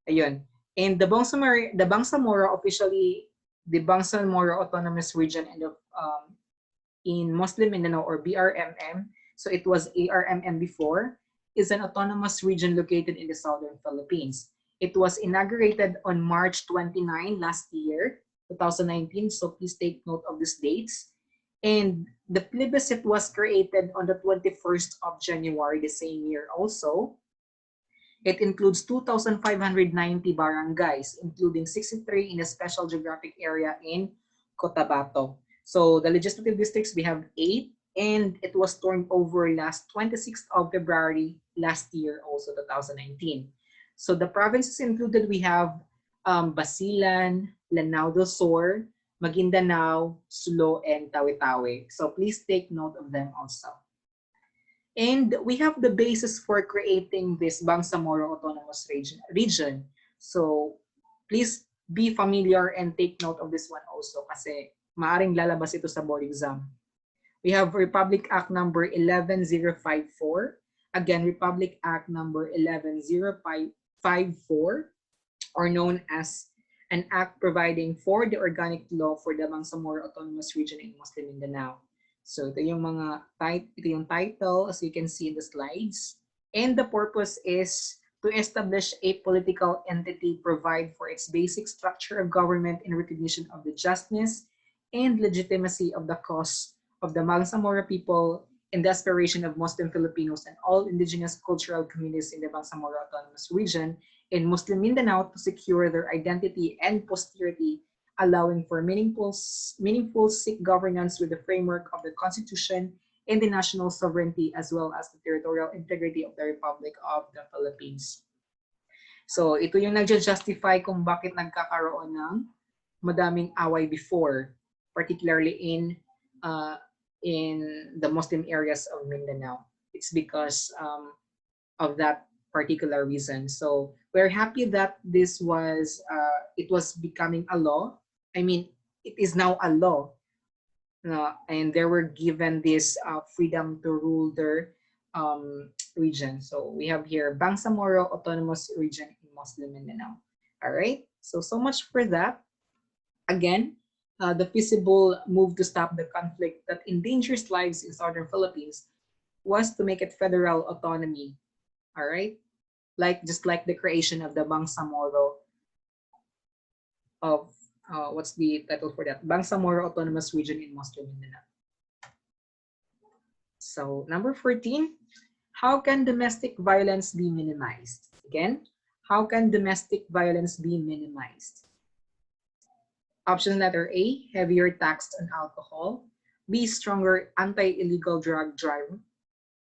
[SPEAKER 1] Ayun. And the Bangsamoro officially, the Bangsamoro Autonomous Region in Muslim Mindanao, or BRMM, so it was ARMM before, is an autonomous region located in the southern Philippines. It was inaugurated on March 29 last year, 2019, so please take note of these dates. And the plebiscite was created on the 21st of January the same year also. It includes 2,590 barangays, including 63 in a special geographic area in Cotabato. So the legislative districts, we have 8, and it was turned over last 26th of February last year, also 2019. So the provinces included, we have Basilan, Lanao del Sur, Maguindanao, Sulo, and Tawi-Tawi. So please take note of them also. And we have the basis for creating this Bangsamoro Autonomous Region. So please be familiar and take note of this one also kasi maaring lalabas ito sa board exam. We have Republic Act number 11054. Again, Republic Act number 11054, or known as an act providing for the organic law for the Bangsamoro Autonomous Region in Muslim Mindanao. So ito yung title, as you can see in the slides. And the purpose is to establish a political entity, provide for its basic structure of government in recognition of the justness and legitimacy of the cause of the Bangsamoro people and the aspiration of Muslim Filipinos and all indigenous cultural communities in the Bangsamoro Autonomous Region in Muslim Mindanao to secure their identity and posterity, allowing for meaningful Sikh governance with the framework of the Constitution and the national sovereignty, as well as the territorial integrity of the Republic of the Philippines. So ito yung nag-justify kung bakit nagkakaroon ng madaming away before, particularly in the Muslim areas of Mindanao. It's because of that particular reason. So we're happy that this was it was becoming a law. I mean, it is now a law, and they were given this freedom to rule their region. So we have here Bangsamoro Autonomous Region in Muslim Mindanao. All right. So much for that. Again, the feasible move to stop the conflict that endangers lives in southern Philippines was to make it federal autonomy. All right, just like the creation of the Bangsamoro of what's the title for that? Bangsamoro Autonomous Region in Mostly Mindanao. So number 14, how can domestic violence be minimized? Again, how can domestic violence be minimized? Option letter A, heavier tax on alcohol. B, stronger anti-illegal drug drive.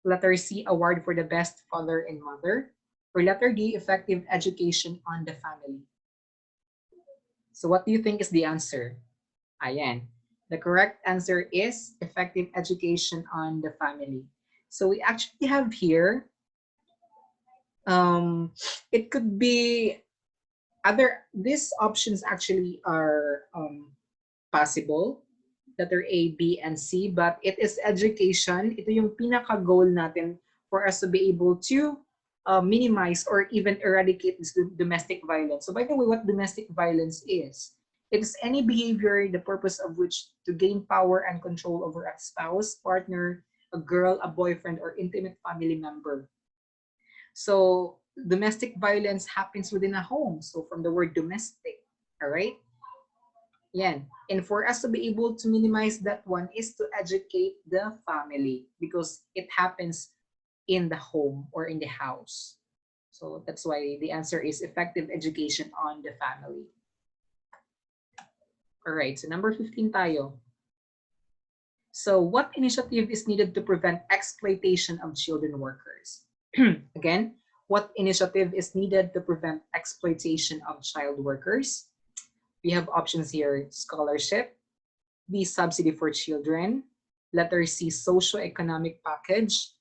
[SPEAKER 1] Letter C, award for the best father and mother. Or letter D, effective education on the family. So what do you think is the answer? Ayan. The correct answer is effective education on the family. So we actually have here, it could be these options actually are possible, letter A, B, and C, but it is education. Ito yung pinaka-goal natin for us to be able to minimize or even eradicate this domestic violence. So by the way, what domestic violence is, it is any behavior, the purpose of which to gain power and control over a spouse, partner, a girl, a boyfriend, or intimate family member. So domestic violence happens within a home. So from the word domestic, all right? Yan. And for us to be able to minimize that one is to educate the family because it happens in the home or in the house. So that's why the answer is effective education on the family. All right, so number 15 tayo. So what initiative is needed to prevent exploitation of children workers? Again, what initiative is needed to prevent exploitation of child workers? We have options here: scholarship, B, subsidy for children, letter C, socio-economic package,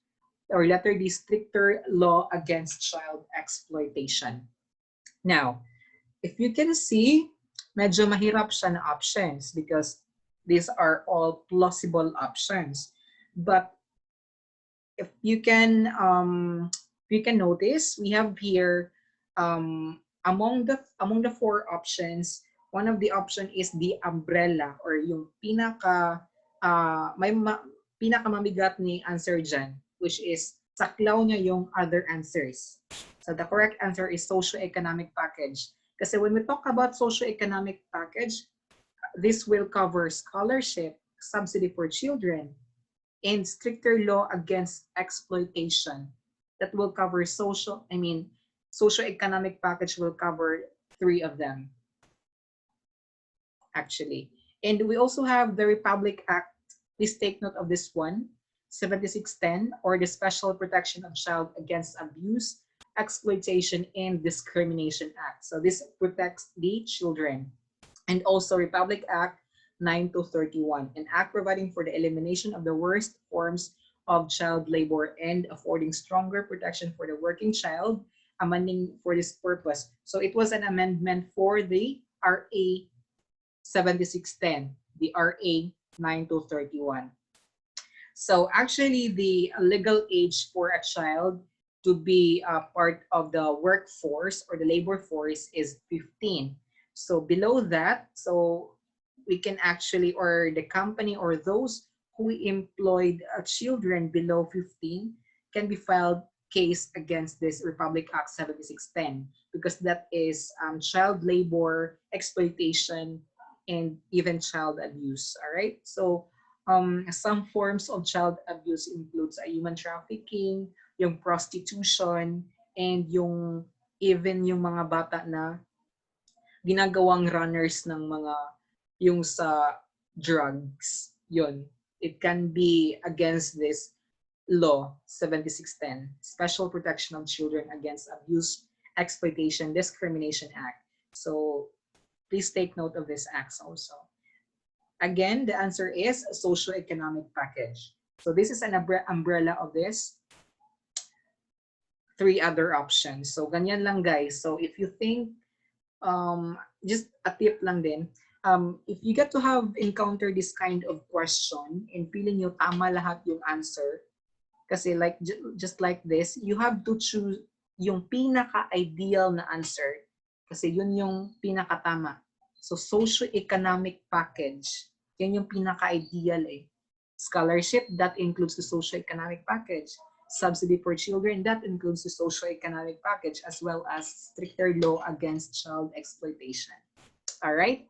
[SPEAKER 1] or letter D, stricter law against child exploitation. Now, if you can see, medyo mahirap siya na options because these are all plausible options. But if you can notice, we have here among the four options, one of the option is the umbrella or yung pinaka mamigat ni answer dyan, which is saklaw niya yung other answers. So the correct answer is socio-economic package. Kasi when we talk about socio-economic package, this will cover scholarship, subsidy for children, and stricter law against exploitation. That will cover socio-economic package will cover three of them, actually. And we also have the Republic Act. Please take note of this one, 7610, or the Special Protection of Child Against Abuse, Exploitation, and Discrimination Act. So this protects the children. And also Republic Act 9231, an act providing for the elimination of the worst forms of child labor and affording stronger protection for the working child, amending for this purpose. So it was an amendment for the RA 7610, the RA 9231. So actually the legal age for a child to be a part of the workforce or the labor force is 15. So below that, so we can actually, or the company or those who employed children below 15 can be filed case against this Republic Act 7610 because that is child labor, exploitation, and even child abuse. All right. So some forms of child abuse includes human trafficking, yung prostitution, and even yung mga bata na ginagawang runners ng mga yung sa drugs. Yun. It can be against this law 7610, Special Protection of Children Against Abuse, Exploitation, Discrimination Act. So please take note of these acts also. Again, the answer is socio-economic package. So this is an umbrella of this three other options. So ganyan lang guys. So if you think, just a tip lang din, if you get to have encountered this kind of question and feeling nyo tama lahat yung answer, kasi like just like this, you have to choose yung pinaka-ideal na answer kasi yun yung pinaka-tama. So socio-economic package, yan yung pinaka-ideal eh. Scholarship, that includes the socio-economic package. Subsidy for children, that includes the socio-economic package as well as stricter law against child exploitation. All right?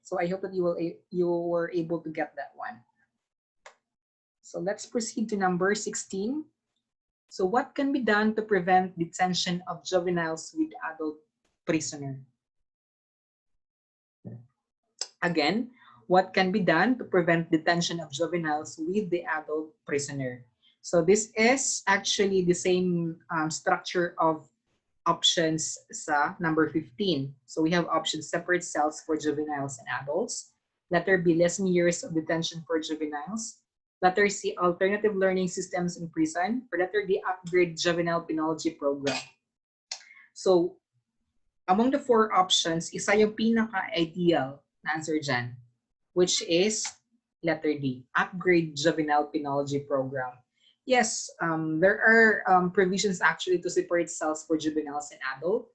[SPEAKER 1] So I hope that you were able to get that one. So let's proceed to number 16. So what can be done to prevent detention of juveniles with adult prisoner? Again, what can be done to prevent detention of juveniles with the adult prisoner? So this is actually the same structure of options sa number 15. So we have options: separate cells for juveniles and adults. Letter B, lessen years of detention for juveniles. Letter C, alternative learning systems in prison. Or letter D, upgrade juvenile penology program. So among the four options, isa yung pinaka-ideal na answer dyan, which is letter D, upgrade juvenile penology program. Yes, there are provisions actually to separate cells for juveniles and adult,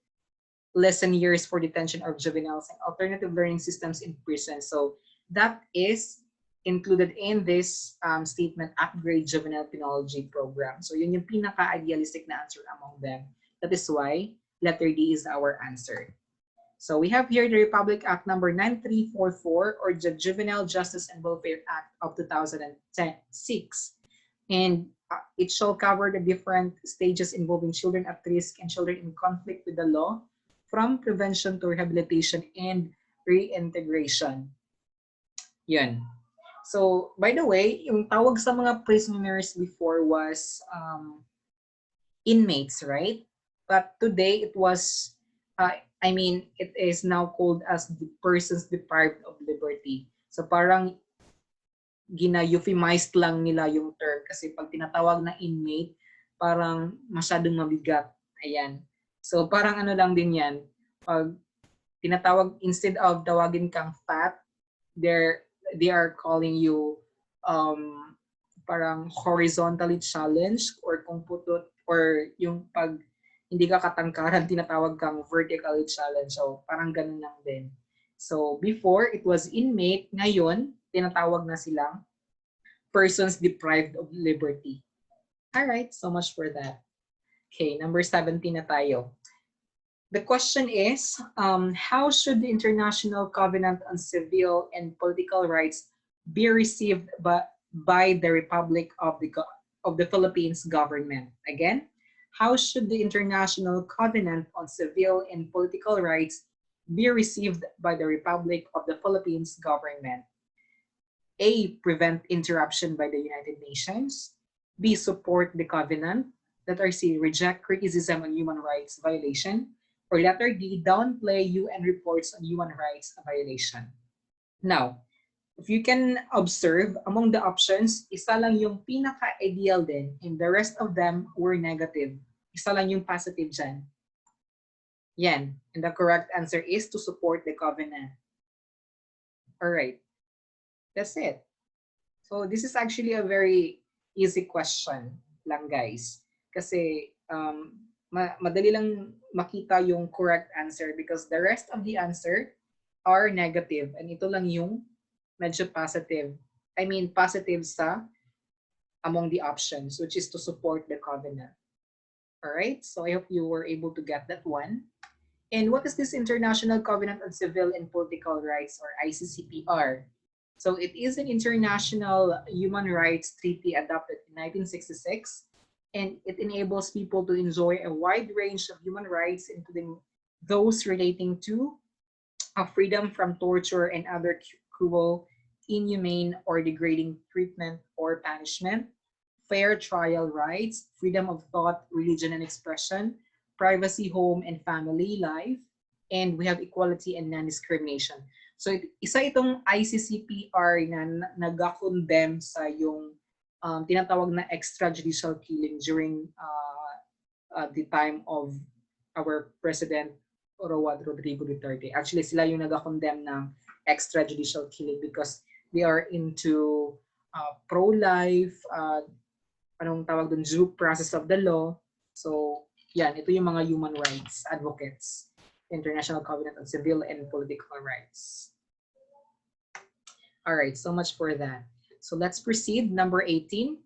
[SPEAKER 1] lessen years for detention of juveniles, and alternative learning systems in prison. So that is included in this statement, upgrade juvenile penology program. So yun yung pinaka-idealistic na answer among them. That is why letter D is our answer. So we have here the Republic Act number 9344, or the Juvenile Justice and Welfare Act of 2006. And it shall cover the different stages involving children at risk and children in conflict with the law, from prevention to rehabilitation and reintegration. Yun. So, by the way, yung tawag sa mga prisoners before was inmates, right? But today it was, it is now called as the persons deprived of liberty. So parang gina-euphemized lang nila yung term kasi pag tinatawag na inmate, parang masyadong mabigat. Ayan. So parang ano lang din yan, pag tinatawag, instead of tawagin kang fat, they are calling you parang horizontally challenged, or kung putot, or yung pag hindi ka katangkaran, tinatawag kang vertically challenged. So parang ganun lang din. So before it was inmate, ngayon tinatawag na silang persons deprived of liberty. All right, so much for that. Okay, number 17 na tayo. The question is, how should the International Covenant on Civil and Political Rights be received by the Republic of the Philippines government? Again, how should the International Covenant on Civil and Political Rights be received by the Republic of the Philippines government? A, prevent interruption by the United Nations. B, support the covenant. Letter C, reject criticism on human rights violation. Or letter D, downplay UN reports on human rights violation. Now, if you can observe, among the options, isa lang yung pinaka-ideal din, and the rest of them were negative. Isa lang yung positive dyan. Yan. And the correct answer is to support the covenant. Alright. That's it. So this is actually a very easy question lang, guys. Kasi madali lang makita yung correct answer because the rest of the answer are negative. And ito lang yung medyo positive. I mean, positive sa among the options, which is to support the covenant. Alright, so I hope you were able to get that one. And what is this International Covenant on Civil and Political Rights, or ICCPR? So it is an international human rights treaty adopted in 1966, and it enables people to enjoy a wide range of human rights, including those relating to freedom from torture and other cruel, inhumane, or degrading treatment or punishment, fair trial rights, freedom of thought, religion, and expression, privacy, home, and family life, and we have equality and non-discrimination. So isa itong ICCPR na nag-condemn sa yung tinatawag na extrajudicial killing during the time of our President Rodrigo Duterte. Actually, sila yung nag-condemn ng extrajudicial killing because they are into pro-life, anong tawag dun, due process of the law. So, yan, ito yung mga human rights advocates, International Covenant on Civil and Political Rights. All right, so much for that. So let's proceed. Number 18.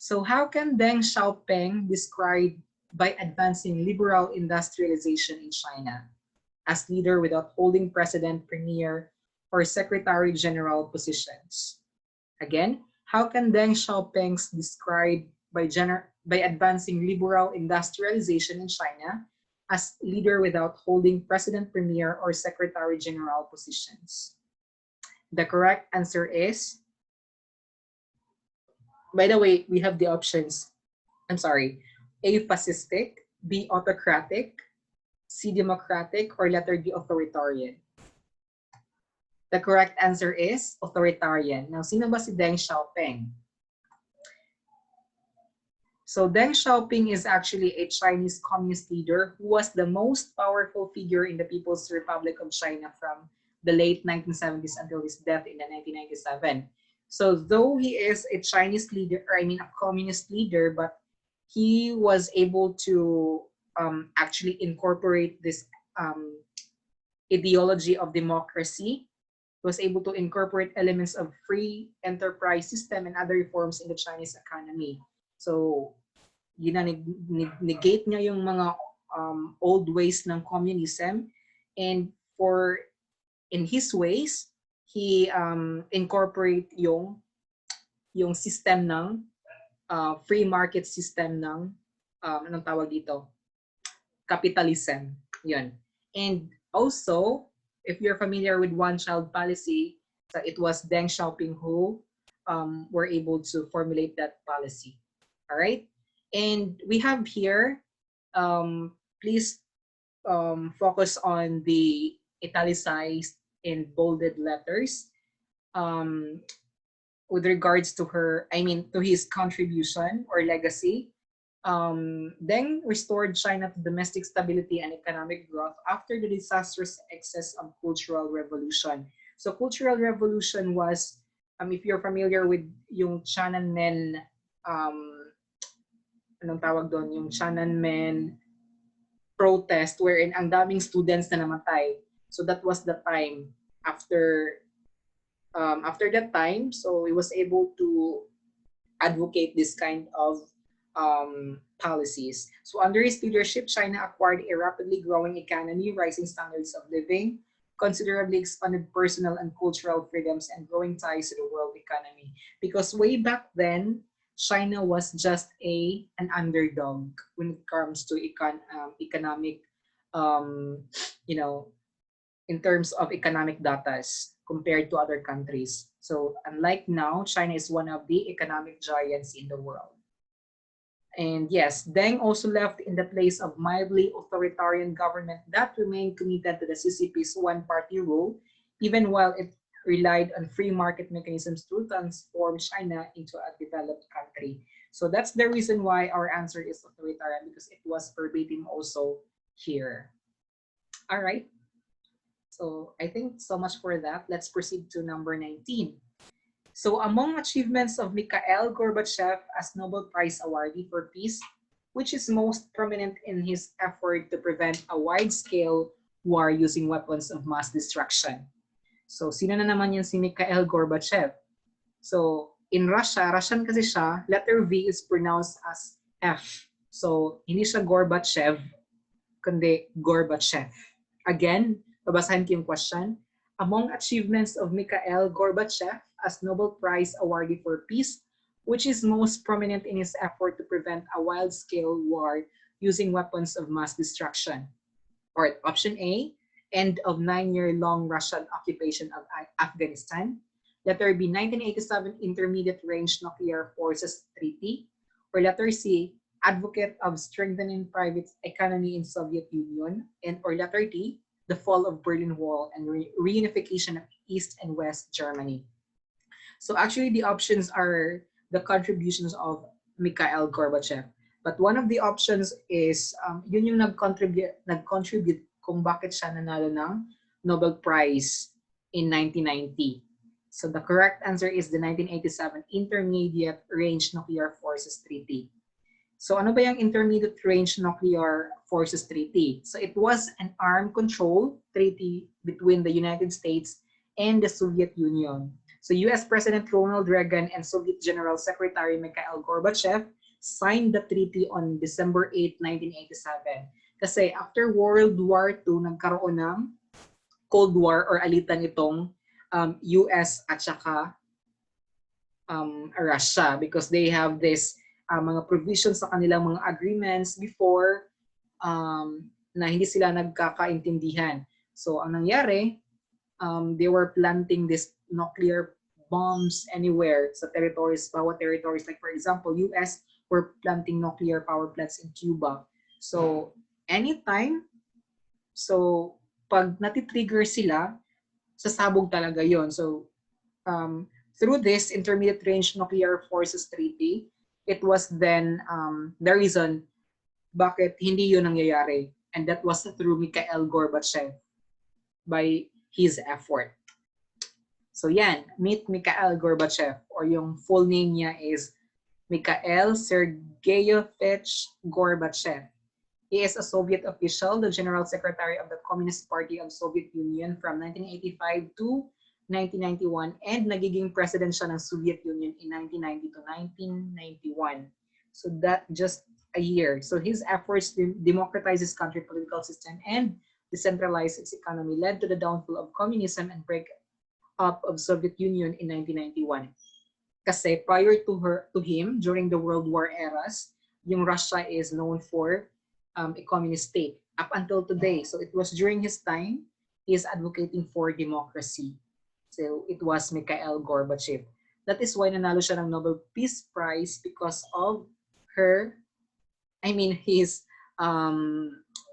[SPEAKER 1] So how can Deng Xiaoping describe by advancing liberal industrialization in China as leader without holding president, premier, or Secretary General positions? Again, how can Deng Xiaoping's described by advancing liberal industrialization in China as leader without holding president, premier, or secretary general positions? The correct answer is, by the way, we have the options. I'm sorry, A, fascistic, B, autocratic, C, democratic, or letter D, authoritarian. The correct answer is authoritarian. Now, sino ba si Deng Xiaoping? So Deng Xiaoping is actually a Chinese communist leader who was the most powerful figure in the People's Republic of China from the late 1970s until his death in the 1997. So though he is a Chinese leader, or I mean a communist leader, but he was able to actually incorporate this ideology of democracy, was able to incorporate elements of free enterprise system and other reforms in the Chinese economy. So, negate niya yung mga old ways ng communism, and in his ways, he incorporate yung system ng free market system ng anong tawag dito? Capitalism. Yun. And also, if you're familiar with one-child policy, so it was Deng Xiaoping who were able to formulate that policy. All right? And we have here, please focus on the italicized and bolded letters with regards to to his contribution or legacy. Deng restored China to domestic stability and economic growth after the disastrous excess of Cultural Revolution. So Cultural Revolution was, if you're familiar with yung Tiananmen, anong tawag doon, yung Tiananmen protest wherein ang daming students na namatay. So that was the time after that time, so he was able to advocate this kind of policies. So under his leadership, China acquired a rapidly growing economy, rising standards of living, considerably expanded personal and cultural freedoms, and growing ties to the world economy. Because way back then, China was just an underdog when it comes to economic, in terms of economic data compared to other countries. So unlike now, China is one of the economic giants in the world. And yes, Deng also left in the place of mildly authoritarian government that remained committed to the CCP's one-party rule, even while it relied on free market mechanisms to transform China into a developed country. So that's the reason why our answer is authoritarian, because it was verbatim also here. All right. So I think so much for that. Let's proceed to number 19. So among achievements of Mikhail Gorbachev as Nobel Prize awardee for peace, which is most prominent in his effort to prevent a wide-scale war using weapons of mass destruction? So sino na naman yan si Mikhail Gorbachev? So in Russian kasi siya, letter V is pronounced as F. So hindi siya Gorbachev, kundi Gorbachev. Again, babasahin ko yung question. Among achievements of Mikhail Gorbachev as Nobel Prize awardee for peace, which is most prominent in his effort to prevent a wide-scale war using weapons of mass destruction. Or option A, end of 9-year-long Russian occupation of Afghanistan. Letter B, 1987 Intermediate Range Nuclear Forces Treaty. Or letter C, advocate of strengthening private economy in Soviet Union. And or letter D, the fall of Berlin Wall and reunification of East and West Germany. So actually the options are the contributions of Mikhail Gorbachev. But one of the options is yun yung nag-contribute kung bakit siya nanalo ng Nobel Prize in 1990. So the correct answer is the 1987 Intermediate Range Nuclear Forces Treaty. So ano ba yung Intermediate Range Nuclear Forces Treaty? So it was an armed control treaty between the United States and the Soviet Union. So US President Ronald Reagan and Soviet General Secretary Mikhail Gorbachev signed the treaty on December 8, 1987. Kasi after World War II, nagkaroon ng Cold War or alitan itong US at saka Russia, because they have this mga provisions sa kanilang mga agreements before na hindi sila nagkakaintindihan. So ang nangyari, they were planting this nuclear bombs anywhere sa territories, bawat territories. Like for example, US were planting nuclear power plants in Cuba. So anytime, so pag natitrigger sila, sasabog talaga yon. So through this Intermediate Range Nuclear Forces Treaty, it was then the reason bakit hindi yun nangyayari. And that was through Mikhail Gorbachev by his effort. So yan, meet Mikhail Gorbachev, or yung full name niya is Mikhail Sergeyevich Gorbachev. He is a Soviet official, the General Secretary of the Communist Party of Soviet Union from 1985 to 1991, and nagiging president siya ng Soviet Union in 1990 to 1991. So that just a year. So his efforts to democratize his country's political system and decentralize its economy led to the downfall of communism and break up of Soviet Union in 1991. Kasi prior to him, during the World War eras, yung Russia is known for a communist state up until today. So it was during his time, he is advocating for democracy. So it was Mikhail Gorbachev. That is why nanalo siya ng Nobel Peace Prize, because of his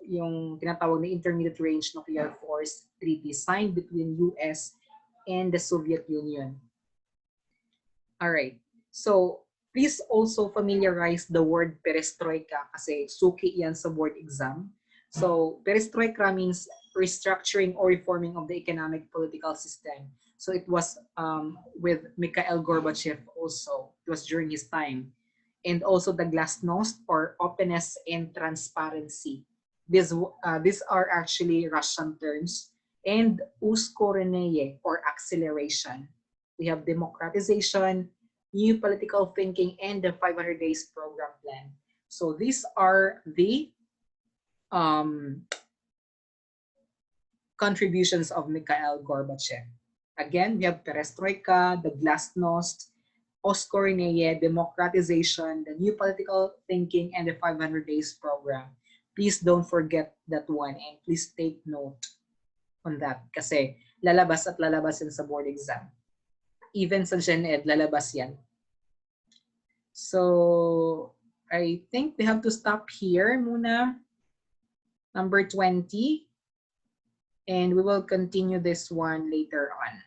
[SPEAKER 1] yung tinatawag na Intermediate Range Nuclear Force Treaty signed between US and the Soviet Union. All right. So please also familiarize the word perestroika kasi suki yan sa board exam. So perestroika means restructuring or reforming of the economic political system. So it was with Mikhail Gorbachev also. It was during his time. And also the glasnost, or openness and transparency. These are actually Russian terms. And uskoreneye, or acceleration. We have democratization, new political thinking, and the 500 days program plan. So these are the contributions of Mikhail Gorbachev. Again, we have perestroika, the glasnost, uskoreneye, democratization, the new political thinking, and the 500 days program. Please don't forget that one, and please take note on that kasi lalabas at lalabas yan sa board exam. Even sa GenEd, lalabas yan. So, I think we have to stop here muna. Number 20. And we will continue this one later on.